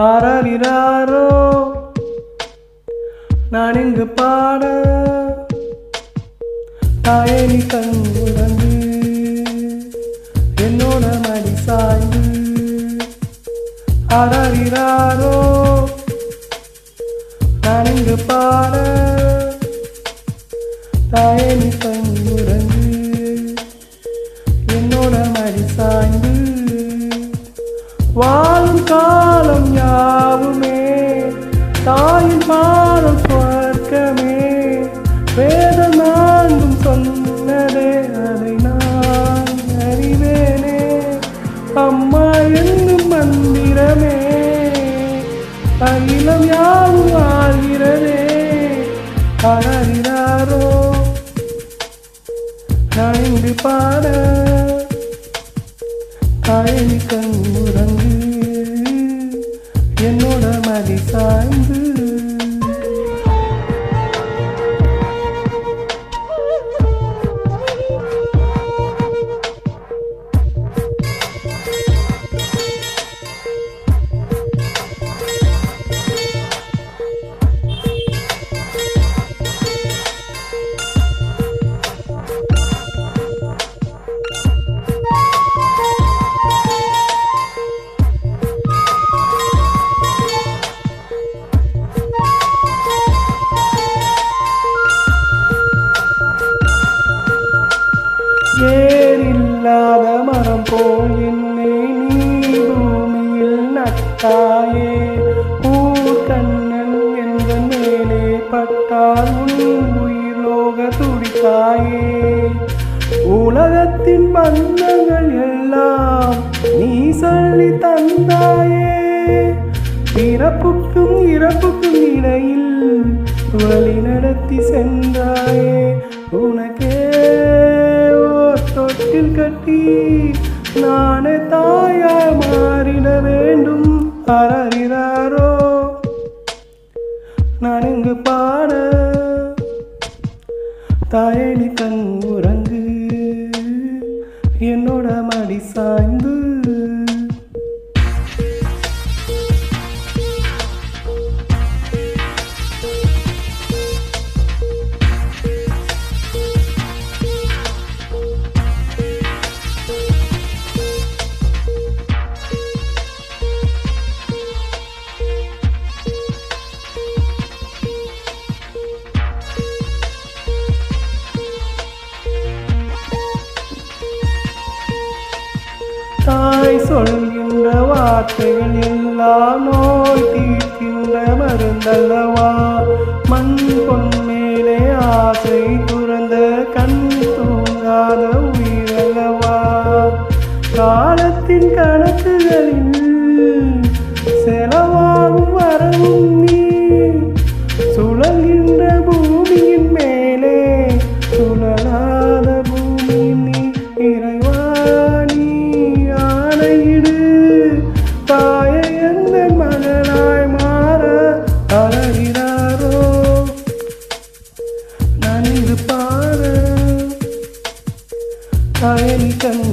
ஆராரிராரோ நான் இங்கு பாட தாயணி கண்ணுறந்து என்னோட மடி சாய்ந்து ஆராரிராரோ நான் இங்கு பாட தாயணி கண்ணுறந்து என்னோட மடி சாய்ந்து வாழும் காலம் யாவுமே தாயின் பாதம் ஸ்வர்க்கமே வேதம் நான்கும் சொன்னதே அதை நான் அறிவேனே அம்மா என்னும் மந்திரமே அகிலம் யாவும் ஆகிறதே ஆராரிராரோ நான் இங்கு பாட தாயணி கண்ணுறங்கு என்னோட மதி சாய்ந்து வேறில்லாத மரம் போல் என்னை நீ பூமியில் நட்டாயே ஊர்கண்ணன் என்ற மேலே பட்டால் உன் உயிர்லோக துடித்தாயே உலகத்தின் பந்தங்கள் எல்லாம் நீ சொல்லி தந்தாயே பிறப்புக்கும் இறப்புக்கும் இடையில் வழி நடத்தி சென்றாயே உனக்கே தொட்டில் கட்டி நானே தாயாய் மாறிட வேண்டும் ஆராரிராரோ நான் இங்கு பாட தாயணி கண் உறங்கு என்னோட மடி சாய்ந்து தாய் சொல்கின்ற வார்த்தைகள் எல்லாம் நோய் தீர்க்கின்ற மருந்தல்லவா மண் பொன் மேலே ஆசை துறந்த கண் தூங்காத உயிரல்லவா காலத்தின் கணக்குகளில் செலவாகும் வரவும் நீ சுழல்கின்ற பூமியின் மேலே சுழலாத பூமியின் நீ இறைவா தாயை எந்த மகனாய் மாற ஆராரிராரோ நான் இங்கு பாட தாயணி கண்